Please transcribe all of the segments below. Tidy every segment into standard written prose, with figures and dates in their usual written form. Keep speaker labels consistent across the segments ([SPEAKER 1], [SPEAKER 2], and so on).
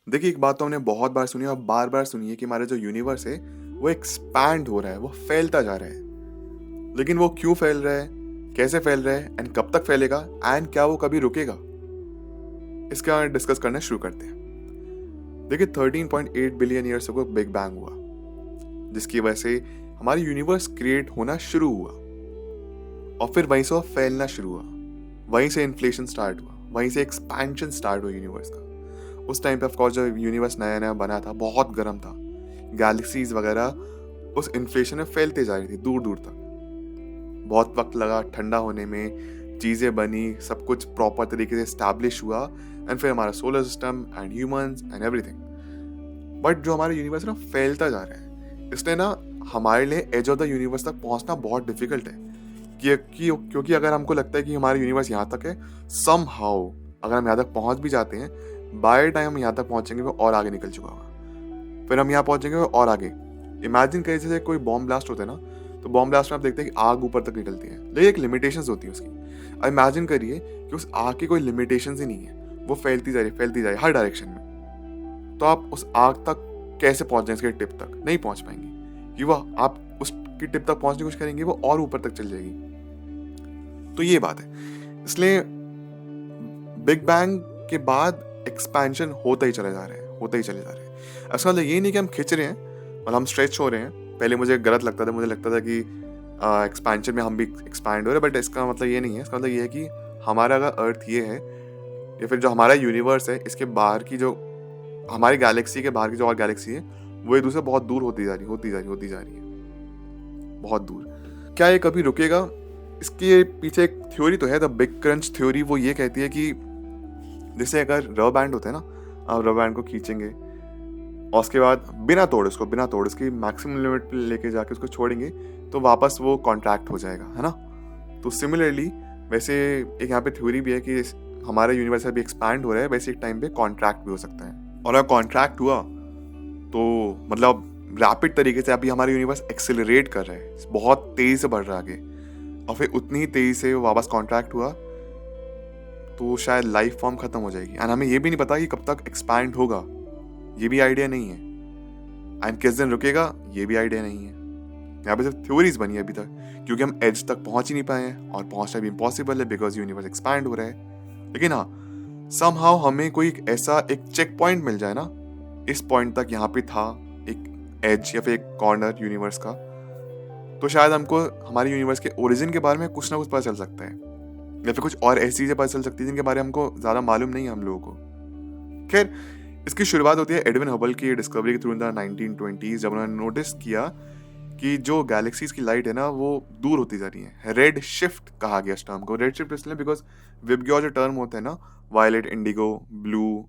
[SPEAKER 1] देखिए, एक बात तो हमने बहुत बार सुनी और बार-बार सुनी है कि हमारा जो यूनिवर्स है, वो एक्सपैंड हो रहा है, वो फैलता जा रहा है। लेकिन वो क्यों फैल रहा है, कैसे फैल रहा है एंड कब तक फैलेगा एंड क्या वो कभी रुकेगा? इसका डिस्कस करना शुरू करते हैं। देखिए, 13.8 billion years ago big bang हुआ, जिसकी वजह से हमारी यूनिवर्स क्रिएट होना शुरू हुआ और फिर वहीं से वो फैलना शुरू हुआ। वहीं से इन्फ्लेशन स्टार्ट हुआ, वहीं से एक्सपेंशन स्टार्ट हुआ यूनिवर्स का। उस टाइम पे ऑफ कोर्स जब यूनिवर्स नया नया बना था, बहुत गर्म था, गैलेक्सीज वगैरह उस इन्फ्लेशन में फैलते जा रही थी दूर दूर तक। बहुत वक्त लगा ठंडा होने में, चीज़ें बनी, सब कुछ प्रॉपर तरीके से स्टैब्लिश हुआ एंड फिर हमारा solar system and humans and everything. But जो हमारा यूनिवर्स है ना, फैलता जा रहा है, इसलिए ना हमारे लिए एज ऑफ द यूनिवर्स तक पहुंचना बहुत डिफिकल्ट है। क्योंकि अगर हमको लगता है कि हमारा यूनिवर्स यहाँ तक है, सम हाउ अगर हम यहाँ तक पहुंच भी जाते हैं, बाय टाइम हम यहाँ तक पहुंचेंगे वो और आगे निकल चुका होगा। फिर हम यहाँ पहुंचेंगे वो और आगे। इमेजिन करिए जैसे कोई बॉम्ब ब्लास्ट होता है ना, तो बॉम्ब ब्लास्ट में आप देखते हैं कि आग ऊपर तक निकलती है, लेकिन एक लिमिटेशंस होती है उसकी। अब इमेजिन करिए कि उस आग की कोई लिमिटेशंस ही नहीं है, वो फैलती जा रही है, फैलती जा रही है हर डायरेक्शन में। तो आप उस आग तक कैसे पहुंच जाएंगे? इसके टिप तक नहीं पहुंच पाएंगे, कि वह आप उसकी टिप तक पहुंचने की कोशिश करेंगे, वो और ऊपर तक चल जाएगी। तो ये बात है। इसलिए बिग बैंग के बाद एक्सपेंशन होता ही चले जा रहे हैं, होता ही चले जा रहे हैं। ऐसा मतलब ये नहीं कि हम खिंच रहे हैं और हम स्ट्रेच हो रहे हैं। पहले मुझे गलत लगता था, मुझे लगता था कि एक्सपेंशन में हम भी एक्सपैंड हो रहे हैं, बट इसका मतलब ये नहीं है। इसका मतलब ये है कि हमारा अगर अर्थ ये है या फिर जो हमारा यूनिवर्स है, इसके बाहर की जो हमारी गैलेक्सी के बाहर की जो और गैलेक्सी है, वो एक दूसरे बहुत दूर होती जा रही है, बहुत दूर। क्या ये कभी रुकेगा? इसके पीछे एक थ्योरी तो है, द बिग क्रंच थ्योरी। वो ये कहती है कि जैसे अगर रबर बैंड होता है ना, आप रबर बैंड को खींचेंगे और उसके बाद बिना तोड़ उसकी मैक्सिमम लिमिट पे लेके जाके उसको छोड़ेंगे, तो वापस वो कॉन्ट्रैक्ट हो जाएगा, है ना। तो सिमिलरली वैसे एक यहाँ पे थ्योरी भी है कि हमारा यूनिवर्स अभी एक्सपैंड हो रहा है, वैसे एक टाइम पे कॉन्ट्रैक्ट भी हो सकता है। और अगर कॉन्ट्रैक्ट हुआ तो मतलब रैपिड तरीके से अभी हमारा यूनिवर्स एक्सेलरेट कर रहा है, बहुत तेजी से बढ़ रहा है आगे, और फिर उतनी ही तेजी से वापस कॉन्ट्रैक्ट हुआ तो शायद लाइफ फॉर्म खत्म हो जाएगी। एंड हमें ये भी नहीं पता कि कब तक एक्सपैंड होगा, ये भी आइडिया नहीं है। एंड किस दिन रुकेगा, ये भी आइडिया नहीं है। यहाँ पे सिर्फ थ्योरीज बनी है अभी तक, क्योंकि हम एज तक पहुंच ही नहीं पाए हैं, और पहुंचना भी इम्पॉसिबल है बिकॉज यूनिवर्स एक्सपैंड हो रहा है। लेकिन हाँ, समहाउ हमें कोई ऐसा एक चेक पॉइंट मिल जाए ना, इस पॉइंट तक यहाँ पे था एक एज या फिर एक कॉर्नर यूनिवर्स का, तो शायद हमको हमारे यूनिवर्स के ओरिजिन के बारे में कुछ ना कुछ पता चल सकता है, या फिर कुछ और ऐसी चीजें पता चल सकती है जिनके बारे में हमको ज्यादा मालूम नहीं है हम लोगों को। खैर, इसकी शुरुआत होती है एडविन हबल की डिस्कवरी के थ्रू इन द 1920s, जब उन्होंने नोटिस किया कि जो गैलेक्सीज की लाइट है ना, वो दूर होती जा रही है। रेड शिफ्ट कहा गया इस टर्म को। रेड शिफ्ट इसलिए बिकॉज विबग्योर जो टर्म होता है ना, violet, indigo, blue,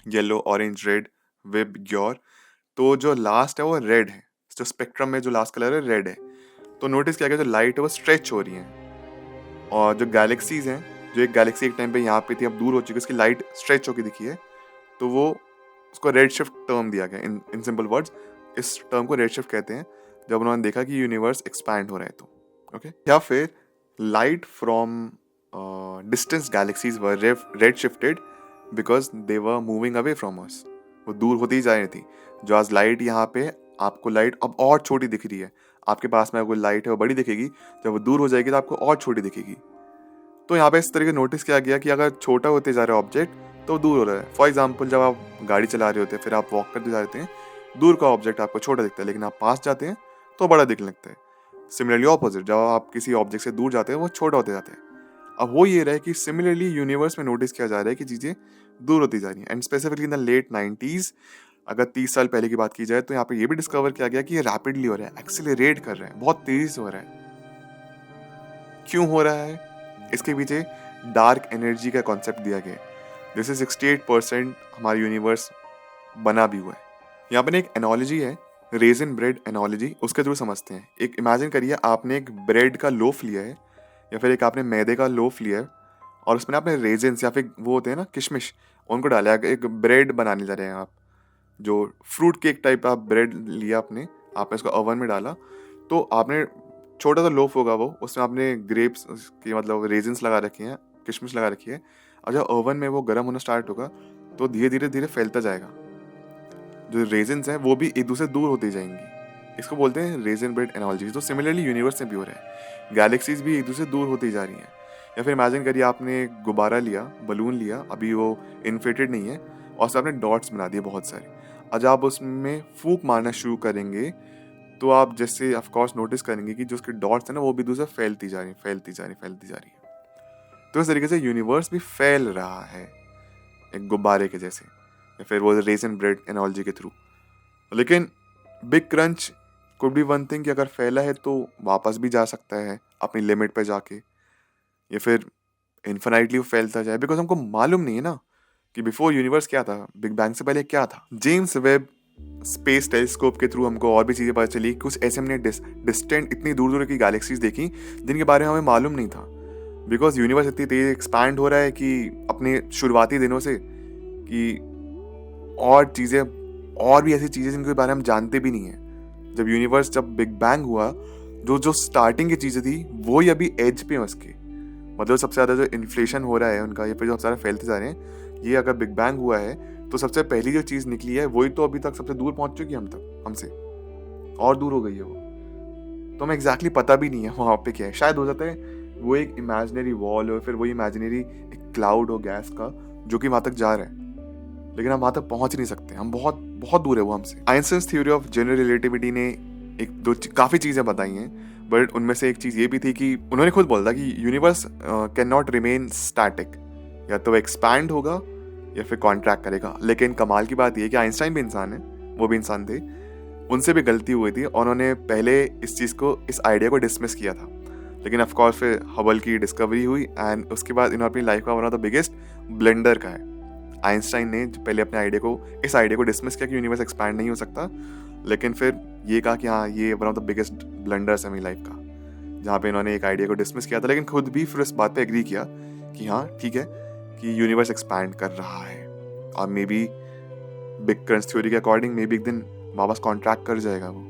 [SPEAKER 1] yellow, orange, red, VIBGYOR, तो जो लास्ट है वो रेड है। जो स्पेक्ट्रम में जो लास्ट कलर है रेड है। तो नोटिस किया गया जो लाइट है वो स्ट्रेच हो रही है, और जो गैलेक्सीज हैं, जो एक गैलेक्सी एक टाइम पे यहाँ पे थी, अब दूर हो चुकी है, उसकी लाइट स्ट्रेच होकर दिखी है, तो वो उसको रेड शिफ्ट टर्म दिया गया। इन सिंपल वर्ड्स, इस टर्म को रेड शिफ्ट कहते हैं, जब उन्होंने देखा कि यूनिवर्स एक्सपैंड हो रहा है तो। ओके, या फिर light from distance galaxies were red shifted because they were moving away from us. वो दूर होती ही जा रही थी। जो आज लाइट यहाँ पे आपको लाइट अब और छोटी दिख रही है, आपके पास में कोई लाइट है वो बड़ी दिखेगी, जब वो दूर हो जाएगी तो आपको और छोटी दिखेगी। तो यहाँ पे इस तरीके नोटिस किया गया कि अगर छोटा होते जा रहा है ऑब्जेक्ट तो दूर हो रहा है। फॉर एग्जाम्पल, जब आप गाड़ी चला रहे होते हैं, फिर आप वॉक करते जा रहे हैं, दूर का ऑब्जेक्ट आपको छोटा दिखता है, लेकिन आप पास जाते हैं तो बड़ा दिखने लगता है। सिमिलरली ऑपोजिट, जब आप किसी ऑब्जेक्ट से दूर जाते हैं वो छोटा होते जाते हैं। अब वो ये रहे कि सिमिलरली यूनिवर्स में नोटिस किया जा रहा है कि चीज़ें दूर होती जा रही हैं। And specifically in the late 90s, अगर 30 साल पहले की बात की जाए, तो यहाँ पे ये भी डिस्कवर किया गया कि ये रैपिडली हो रहा है, एक्सेलरेट कर रहा है, बहुत तेजी से हो रहा है। क्यों हो रहा है? इसके पीछे डार्क एनर्जी का कॉन्सेप्ट दिया गया है, जिससे 68% हमारा यूनिवर्स बना भी हुआ है। यहाँ पर एक एनोलॉजी है, रेजिन ब्रेड एनोलॉजी, उसके थ्रू समझते हैं। एक इमेजिन करिए, आपने एक ब्रेड का लोफ लिया है, या फिर एक आपने मैदे का लोफ लिया है, और उसमें आपने रेजिन्स या फिर वो होते हैं ना किशमिश, उनको डाला है। एक ब्रेड बनाने जा रहे हैं आप, जो फ्रूट केक टाइप आप ब्रेड लिया आपने उसको ओवन में डाला, तो आपने छोटा सा लोफ होगा वो, उसमें आपने ग्रेप्स की मतलब रेजिन्स लगा रखी हैं, किशमिश लगा रखी है, और जब ओवन में वो गर्म होना स्टार्ट होगा तो धीरे धीरे फैलता जाएगा। जो रेजन्स हैं वो भी एक दूसरे से दूर होती जाएंगी। इसको बोलते हैं रेजन ब्रेड एनालॉजी। तो सिमिलरली यूनिवर्स में भी हो रहा है, गैलेक्सीज भी एक दूसरे से दूर होती जा रही हैं। या फिर इमेजिन करिए आपने गुब्बारा लिया, बलून लिया, अभी वो इन्फ्लेटेड नहीं है, और उससे आपने डॉट्स बना दिए बहुत सारे। आज आप उसमें फूंक मारना शुरू करेंगे तो आप जैसे ऑफकोर्स नोटिस करेंगे कि जो उसके डॉट्स हैं ना वो भी दूसरा फैलती जा रही है। तो इस तरीके से यूनिवर्स भी फैल रहा है एक गुब्बारे के जैसे, या फिर वो रेजन ब्रेड एनालॉजी के थ्रू। लेकिन big crunch could be one thing कि अगर फैला है तो वापस भी जा सकता है अपनी लिमिट पे जाके, या फिर इन्फिनाइटली वो फैलता जाए। बिकॉज हमको मालूम नहीं है ना कि बिफोर यूनिवर्स क्या था, बिग बैंग से पहले क्या था। जेम्स वेब स्पेस टेलीस्कोप के थ्रू हमको और भी चीज़ें पता चली। कुछ ऐसे हमने डिस्टेंट इतनी दूर दूर की गैलेक्सीज देखी जिनके बारे में हमें मालूम नहीं था। बिकॉज यूनिवर्स इतनी तेज एक्सपैंड हो रहा है कि अपने शुरुआती दिनों से, कि और चीज़ें और भी ऐसी चीज़ें जिनके बारे में हम जानते भी नहीं हैं। जब बिग बैंग हुआ, जो स्टार्टिंग की चीज़ें थी वो ही अभी एज पे हैं उसके। मतलब सबसे ज़्यादा जो इन्फ्लेशन हो रहा है उनका, ये पे जो सबसे ज़्यादा फैलते जा रहे हैं, ये अगर बिग बैंग हुआ है तो सबसे पहली जो चीज़ निकली है वही तो अभी तक सबसे दूर पहुंच चुकी है हमसे, और दूर हो गई है वो। तो हमें एग्जैक्टली पता भी नहीं है वहाँ पे क्या है। शायद हो जाता है वो एक इमेजिनरी वॉल हो, फिर वही इमेजिनरी एक क्लाउड हो गैस का जो कि वहाँ तक जा रहा है, लेकिन हम वहाँ तक पहुँच नहीं सकते। हम बहुत बहुत दूर है वो हमसे। Einstein's theory of general relativity ने काफ़ी चीज़ें बताई हैं, बट उनमें से एक चीज़ ये भी थी कि उन्होंने खुद बोला था कि universe can not remain static, या तो एक्सपैंड होगा या फिर कॉन्ट्रैक्ट करेगा। लेकिन कमाल की बात यह है कि आइंस्टाइन भी इंसान है, वो भी इंसान थे, उनसे भी गलती हुई थी और उन्होंने पहले इस आइडिया को डिसमिस किया था। लेकिन ऑफकोर्स फिर हबल की डिस्कवरी हुई एंड उसके बाद इन्होंने अपनी लाइफ का one of the biggest blender का है। आइंस्टाइन ने पहले अपने इस आइडिया को डिसमिस किया कि यूनिवर्स एक्सपैंड नहीं हो सकता, लेकिन फिर ये कहा कि हाँ ये one of the biggest blunders है मेरी लाइफ का, जहाँ पे इन्होंने एक आइडिया को डिसमिस किया था, लेकिन खुद भी फिर इस बात पे एग्री किया कि हाँ ठीक है कि यूनिवर्स एक्सपैंड कर रहा है, और may be big crunch theory के अकॉर्डिंग मे बी एक दिन वापस कॉन्ट्रैक्ट कर जाएगा वो।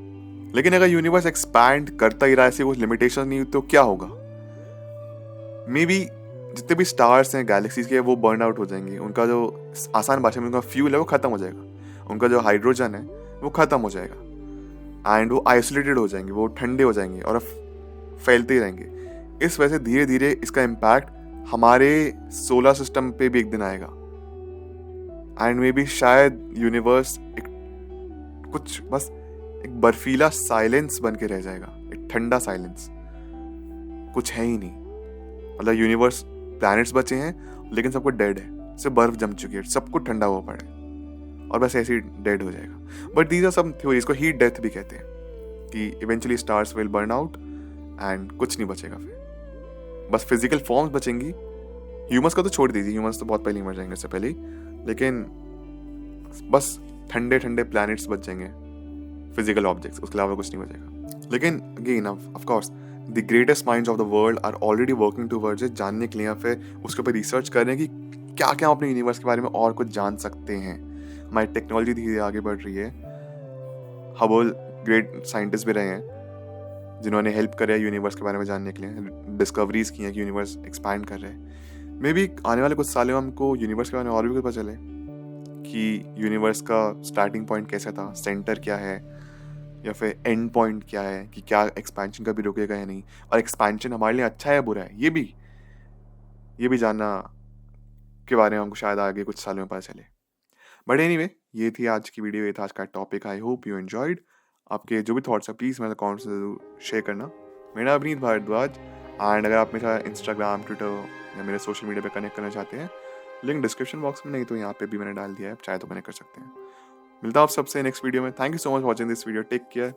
[SPEAKER 1] लेकिन अगर यूनिवर्स एक्सपैंड करता ही रहा, ऐसे कुछ लिमिटेशन नहीं तो क्या होगा? मे बी जितने भी स्टार्स हैं गैलेक्सीज के वो बर्न आउट हो जाएंगे, उनका जो आसान भाषा में उनका फ्यूल है वो खत्म हो जाएगा, उनका जो हाइड्रोजन है वो खत्म हो जाएगा एंड वो आइसोलेटेड हो जाएंगे, वो ठंडे हो जाएंगे और फैलते ही रहेंगे। इस वजह से धीरे धीरे इसका इम्पैक्ट हमारे सोलर सिस्टम पे भी एक दिन आएगा एंड मे बी शायद यूनिवर्स कुछ बस एक बर्फीला साइलेंस बन के रह जाएगा, एक ठंडा साइलेंस, कुछ है ही नहीं। मतलब यूनिवर्स प्लैनेट्स बचे हैं लेकिन सबको डेड है, सिर्फ बर्फ जम चुकी है, सब कुछ ठंडा हुआ पड़ा है और बस ऐसे ही डेड हो जाएगा। But these are some theories को हीट डेथ भी कहते हैं कि eventually stars will burn out and कुछ नहीं बचेगा, फिर बस फिजिकल फॉर्म्स बचेंगी। ह्यूमंस का तो छोड़ दीजिए, ह्यूमंस तो बहुत पहले ही मर जाएंगे इससे पहले ही, लेकिन बस ठंडे ठंडे प्लैनेट्स बच जाएंगे, फिजिकल ऑब्जेक्ट्स, उसके अलावा कुछ नहीं बचेगा। लेकिन again of course the greatest minds of the world are already working towards it, जानने के लिए या फिर उसके ऊपर रिसर्च कर रहे हैं कि क्या क्या अपने यूनिवर्स के बारे में और कुछ जान सकते हैं। हमारी टेक्नोलॉजी धीरे आगे बढ़ रही है। हबल ग्रेट साइंटिस्ट भी रहे हैं जिन्होंने हेल्प करे यूनिवर्स के बारे में जानने के लिए, डिस्कवरीज की हैं कि यूनिवर्स एक्सपैंड कर रहे हैं। मे बी आने वाले कुछ सालों में हमको यूनिवर्स के बारे में और भी कुछ पता चले कि यूनिवर्स का स्टार्टिंग पॉइंट कैसा था, सेंटर क्या है, या फिर एंड पॉइंट क्या है, कि क्या एक्सपेंशन कभी रुकेगा या नहीं, और एक्सपेंशन हमारे लिए अच्छा है या बुरा है, ये भी जानना के बारे में हमको शायद आगे कुछ सालों में पता चले। बट एनीवे, ये थी आज की वीडियो, ये था आज का topic. I hope you enjoyed. आपके जो भी थॉट्स हैं प्लीज़ मेरे कमेंट्स में जरूर शेयर करना। मेरा अवनीत भारद्वाज, एंड अगर आप मेरे साथ इंस्टाग्राम, ट्विटर या मेरे सोशल मीडिया पे कनेक्ट करना चाहते हैं, लिंक डिस्क्रिप्शन बॉक्स में, नहीं तो यहाँ पे भी मैंने डाल दिया है, चाहे तो कनेक्ट कर सकते हैं। मिलता हूँ आप सबसे नेक्स्ट वीडियो में। Thank you so much watching this video. Take care.